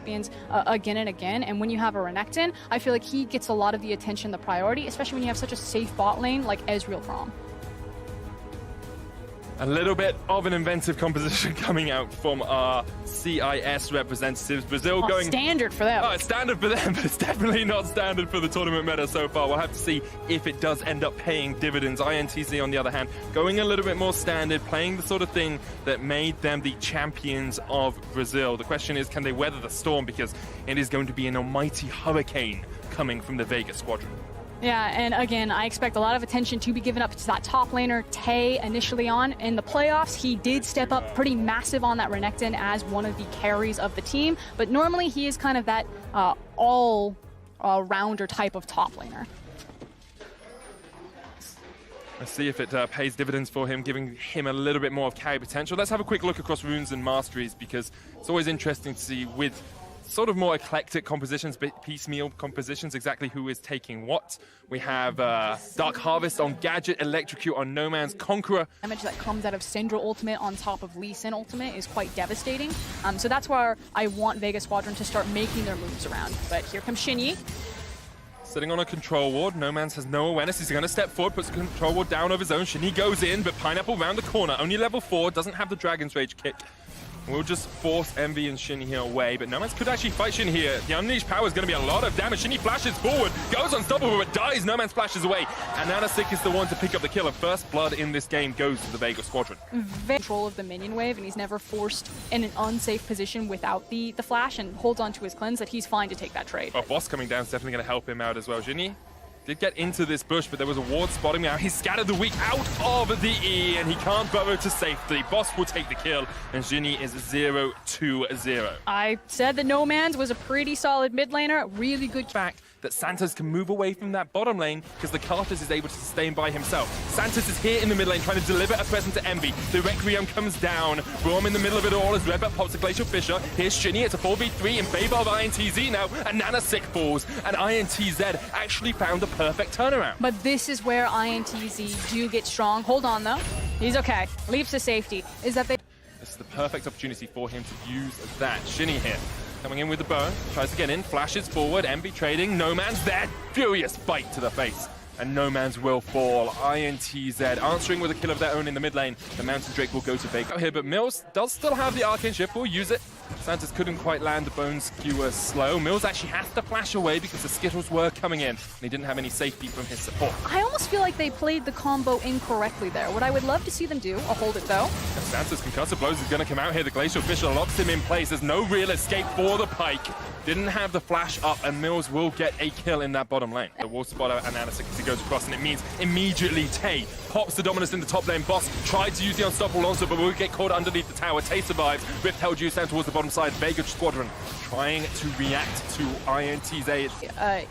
champions again and again. And when you have a Renekton, I feel like he gets a lot of the attention, the priority, especially when you have such a safe bot lane like Ezreal Prom. A little bit of an inventive composition coming out from our CIS representatives. Brazil going... Standard for them. Oh, it's standard for them, but it's definitely not standard for the tournament meta so far. We'll have to see if it does end up paying dividends. INTZ, on the other hand, going a little bit more standard, playing the sort of thing that made them the champions of Brazil. The question is, can they weather the storm? Because it is going to be an almighty hurricane coming from the Vega Squadron. Yeah, and again, I expect a lot of attention to be given up to that top laner, Tay, initially on. In the playoffs, he did step up pretty massive on that Renekton as one of the carries of the team, but normally he is kind of that all-rounder type of top laner. Let's see if it pays dividends for him, giving him a little bit more of carry potential. Let's have a quick look across runes and masteries, because it's always interesting to see with sort of more eclectic compositions, piecemeal compositions, exactly who is taking what. We have Dark Harvest on Gadget, Electrocute on No Man's, Conqueror. Damage that comes out of Syndra ultimate on top of Lee Sin ultimate is quite devastating. So that's where I want Vega Squadron to start making their moves around. But here comes Shinyi. Sitting on a control ward, No Man's has no awareness. He's going to step forward, puts the control ward down of his own. Shinyi goes in, but Pineapple round the corner. Only level 4, doesn't have the Dragon's Rage kick. We'll just force Envy and Shinny here away, but No Man's could actually fight Shin here. The Unleashed power is going to be a lot of damage. Shinny flashes forward, goes unstoppable, but dies. No Man splashes away, and INTZ is the one to pick up the kill. And first blood in this game goes to the Vega Squadron. Control of the minion wave, and he's never forced in an unsafe position without the flash, and holds on to his cleanse that he's fine to take that trade. Oh, Boss coming down is definitely going to help him out as well. Shinny did get into this bush, but there was a ward spotting him out. He scattered the weak out of the E, and he can't burrow to safety. Boss will take the kill, and Shinny is 0-2-0. I said that No Man's was a pretty solid mid laner, really good. Fact that Santos can move away from that bottom lane because the Karthus is able to sustain by himself. Santos is here in the mid lane trying to deliver a present to Envy. The Requiem comes down. Braum in the middle of it all as Redbutt pops a Glacial Fissure. Here's Shinny. It's a 4v3 in favor of INTZ now, and INTZ falls, and INTZ actually found the perfect turnaround. But this is where INTZ do get strong. Hold on though. He's okay. Leaps to safety. Is that they... This is the perfect opportunity for him to use that. Shinny here. Coming in with the bow, tries to get in, flashes forward, Envy trading, No Man's there, furious bite to the face, and No Man's will fall. INTZ answering with a kill of their own in the mid lane. The Mountain Drake will go to Vega out here, but Mills does still have the Arcane Shift, will use it. Santos couldn't quite land the Bone Skewer slow. Mills actually has to flash away because the Skittles were coming in, and he didn't have any safety from his support. I almost feel like they played the combo incorrectly there. What I would love to see them do, I'll hold it though. And Santos' Concussive Blows is going to come out here. The Glacial Fissure locks him in place. There's no real escape for the Pike. Didn't have the flash up, and Mills will get a kill in that bottom lane. The Wolf Spotter and INTZ as he goes across, and it means immediately Tay pops the Dominus in the top lane. Boss tried to use the Unstoppable Monster, but will get caught underneath the tower. Tay survives. Rift held you down towards the bottom side. Vega Squadron trying to react to INTZ.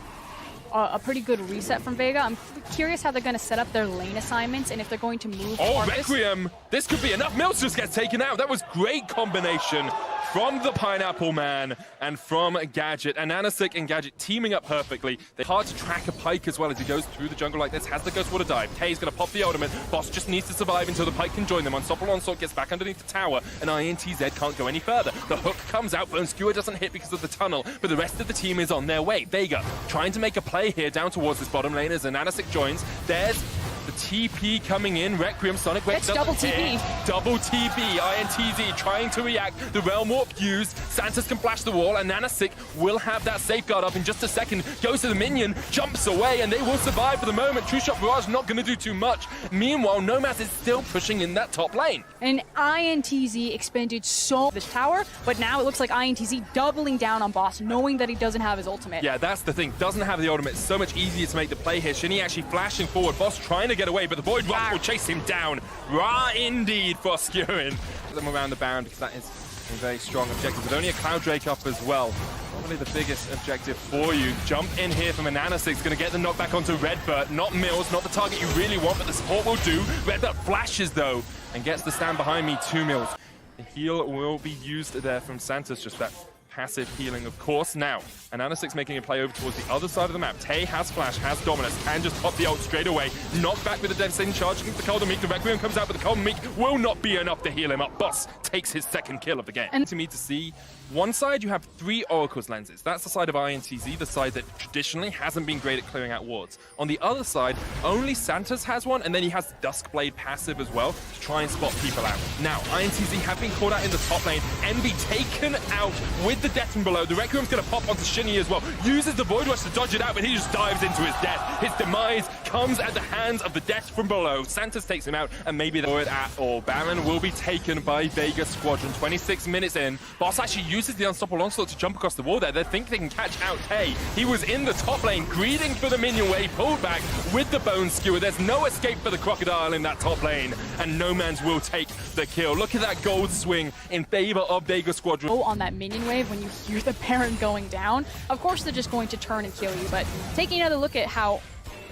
A pretty good reset from Vega. I'm curious how they're going to set up their lane assignments and if they're going to move. Oh, Requiem! This could be enough. Mills just gets taken out. That was great combination from the Pineapple Man and from Gadget. And INTZ and Gadget teaming up perfectly. They're hard to track a Pike as well as he goes through the jungle like this. Has the Ghost Water dive. Tay's going to pop the ultimate. Boss just needs to survive until the Pike can join them. Unstoppable Onslaught gets back underneath the tower, and INTZ can't go any further. The hook comes out, Bone Skewer doesn't hit because of the tunnel, but the rest of the team is on their way. Vega trying to make a play here down towards this bottom lane as INTZ joins. There's the TP coming in. Requiem, Sonic Wave doesn't double hit. TP. Double TP. INTZ trying to react. The Realm Warp used. Santos can flash the wall, and INTZ will have that safeguard up in just a second. Goes to the minion, jumps away, and they will survive for the moment. True Shot Barrage not going to do too much. Meanwhile, Nomad is still pushing in that top lane. And INTZ expended so this tower, but now it looks like INTZ doubling down on Boss, knowing that he doesn't have his ultimate. Yeah, that's the thing. Doesn't have the ultimate. So much easier to make the play here. Shinny actually flashing forward. Boss trying to get away, but the Void Rush will chase him down. Ra indeed for Skewin. Put them around the bound because that is a very strong objective. With only a Cloud Drake up as well. Probably the biggest objective for you. Jump in here from an INTZ. Going to get the knockback onto Redbird. Not Mills, not the target you really want, but the support will do. Redbird flashes though and gets the stand behind me. 2 Mills. The heal will be used there from Santos. Just that passive healing, of course. Now, Ananasic's making a play over towards the other side of the map. Tay has flash, has dominance, can just pop the ult straight away. Knocked back with the devastating charge against the Cold Meek. The Requiem comes out, but the Cold Meek will not be enough to heal him up. Boss takes his second kill of the game. And to me to see, one side you have 3 Oracle's lenses. That's the side of INTZ, the side that traditionally hasn't been great at clearing out wards. On the other side, only Santos has one, and then he has Duskblade passive as well to try and spot people out. Now, INTZ have been caught out in the top lane. Envy taken out with the death from below. The Requiem's going to pop onto Shinny as well. Uses the Void Rush to dodge it out, but he just dives into his death. His demise comes at the hands of the death from below. Santos takes him out, and maybe the it at all. Baron will be taken by Vega Squadron. 26 minutes in. Boss actually uses the Unstoppable Onslaught to jump across the wall there. They think they can catch out Tay. He was in the top lane, greeting for the minion wave, pulled back with the Bone Skewer. There's no escape for the Crocodile in that top lane, and Noman's will take the kill. Look at that gold swing in favor of Vega Squadron. On that minion wave, when you hear the Baron going down, of course they're just going to turn and kill you, but taking another look at how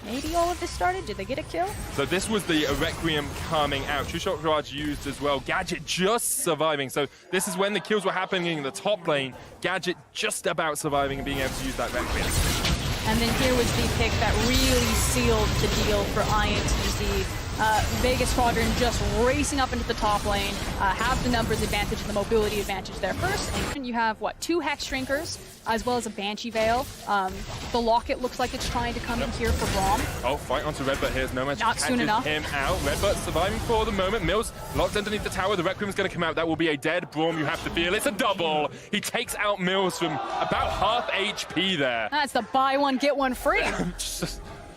maybe all of this started. Did they get a kill? So this was the Requiem coming out. True Shot Barrage used as well. Gadget just surviving. So this is when the kills were happening in the top lane. Gadget just about surviving and being able to use that Requiem. And then here was the pick that really sealed the deal for INTZ. Vega Squadron just racing up into the top lane, have the numbers advantage and the mobility advantage there first. And you have, what, 2 Hex Shrinkers, as well as a Banshee Veil. The Locket looks like it's trying to come in here for Braum. Oh, fight onto Redbutt here. No man not soon enough. Him out. Redbutt surviving for the moment. Mills locked underneath the tower. The Requiem's going to come out. That will be a dead Braum, you have to feel. It's a double. He takes out Mills from about half HP there. That's the buy one, get one free.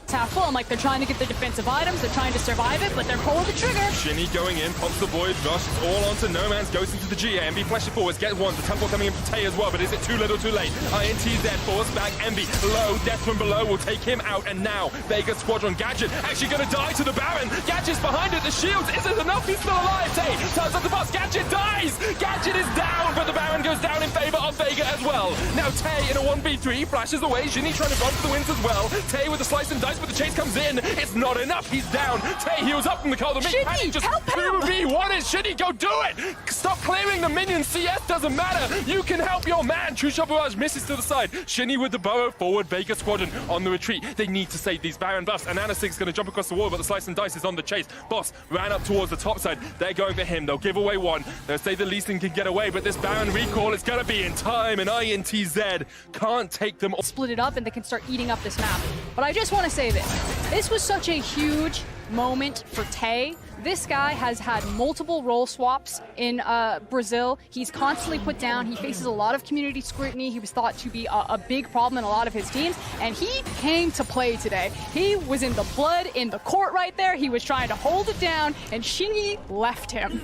It's half full. I'm like, they're trying to get the defensive items, they're trying to survive it, but they're pulling the trigger. Shinny going in, pops the Void Rush, it's all onto No Man's, goes into the GA. Envy flashes forwards, gets one. The Temple coming in for Tay as well, but is it too little too late? INTZ force back, Envy low, death from below will take him out, and now Vega Squadron. Gadget actually going to die to the Baron. Gadget's behind it, the shields, is it enough? He's still alive. Tay turns up the boss, Gadget dies. Gadget is down, but the Baron goes down in favor of Vega as well. Now Tay in a 1v3 flashes away. Shinny trying to run for the wins as well. Tay with a slice and dice, but the chase comes in. It's not enough. He's down. Tay heals up from the Cold Meek. Shinny, just help him! 2v1 is Shinny. Go do it. Stop clearing the minions. CS doesn't matter. You can help your man. True Shot Barrage misses to the side. Shinny with the burrow forward. Vega Squadron on the retreat. They need to save these Baron buffs. And Anasic's going to jump across the wall, but the slice and dice is on the chase. Boss ran up towards the top side. They're going for him. They'll give away one. They'll say the least thing can get away, but this Baron recall is going to be in time, and INTZ can't take them all. Split it up and they can start eating up this map. But I just want to say this. This was such a huge moment for Tay. This guy has had multiple role swaps in Brazil. He's constantly put down. He faces a lot of community scrutiny. He was thought to be a big problem in a lot of his teams, and he came to play today. He was in the blood in the court right there. He was trying to hold it down, and Shinny left him.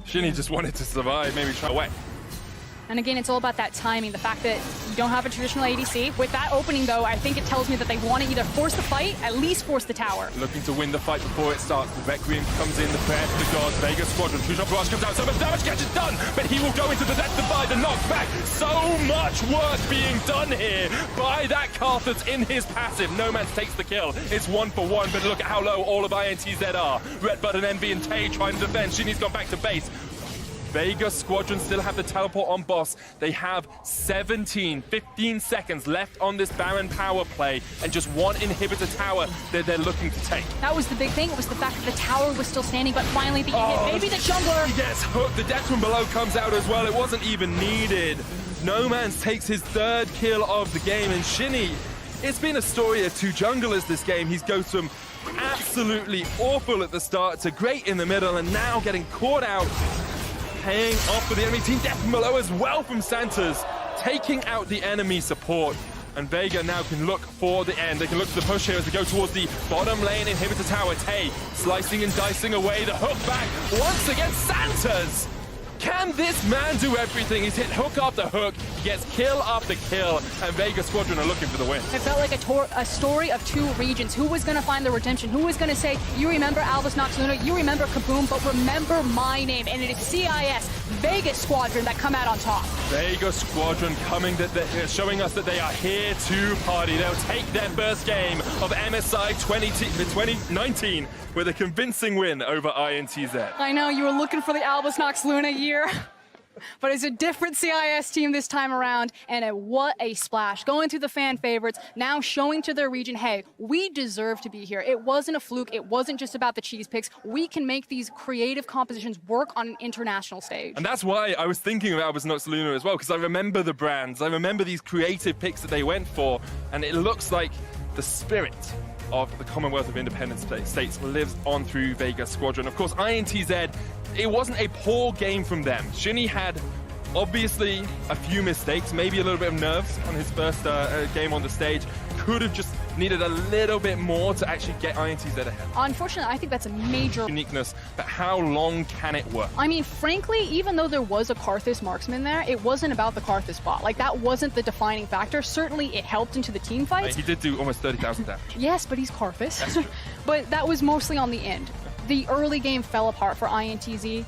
Shinny just wanted to survive, maybe try away. And again, it's all about that timing, the fact that you don't have a traditional ADC. With that opening, though, I think it tells me that they want to either force the fight, at least force the tower. Looking to win the fight before it starts. The Requiem comes in, the prayer to the gods. Vega Squadron, True Shot Barrage comes out, so much damage gets it done, but he will go into the death divide and knock back. So much work being done here by that Carthus in his passive. No Man takes the kill. It's 1 for 1, but look at how low all of INTZ are. Redbutt and Envy and Tay trying to defend. Shinny's gone back to base. Vega Squadron still have the teleport on boss. They have 15 seconds left on this Baron power play, and just one inhibitor tower that they're looking to take. That was the big thing. It was the fact that the tower was still standing, but finally being hit. Maybe the jungler. Yes, Hook, the death from below comes out as well. It wasn't even needed. No Man's takes his 3rd kill of the game, and Shinny, it's been a story of 2 junglers this game. He goes from absolutely awful at the start to great in the middle, and now getting caught out. Paying off for the enemy team. Death from below as well from Santos, taking out the enemy support. And Vega now can look for the end. They can look to the push here as they go towards the bottom lane inhibitor tower. Tay slicing and dicing away. The hook back once again. Santos! Can this man do everything? He's hit hook after hook, he gets kill after kill, and Vega Squadron are looking for the win. It felt like a story of 2 regions. Who was going to find the redemption? Who was going to say, you remember Albus Nox Luna, you remember Kaboom, but remember my name, and it is CIS, Vega Squadron, that come out on top. Vega Squadron coming, showing us that they are here to party. They'll take their first game of MSI 2019 with a convincing win over INTZ. I know, you were looking for the Albus Nox Luna year. But it's a different CIS team this time around, and what a splash. Going through the fan favorites, now showing to their region, hey, we deserve to be here. It wasn't a fluke. It wasn't just about the cheese picks. We can make these creative compositions work on an international stage. And that's why I was thinking of Albus Nox Luna as well, because I remember the brands. I remember these creative picks that they went for, and it looks like the spirit of the Commonwealth of Independent States lives on through Vega Squadron. Of course, INTZ, it wasn't a poor game from them. Shinny had obviously a few mistakes, maybe a little bit of nerves on his first game on the stage. Could have just needed a little bit more to actually get INTZ ahead. Unfortunately, I think that's a major uniqueness, but how long can it work? I mean, frankly, even though there was a Karthus marksman there, it wasn't about the Karthus bot. Like, that wasn't the defining factor. Certainly, it helped into the team fights. He did do almost 30,000 damage. Yes, but he's Karthus. But that was mostly on the end. The early game fell apart for INTZ.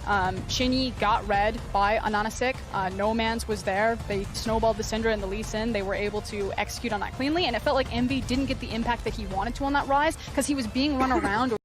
Shinny got read by Ananasik. No Man's was there. They snowballed the Syndra and the Lee Sin. They were able to execute on that cleanly, and it felt like Envy didn't get the impact that he wanted to on that rise because he was being run around.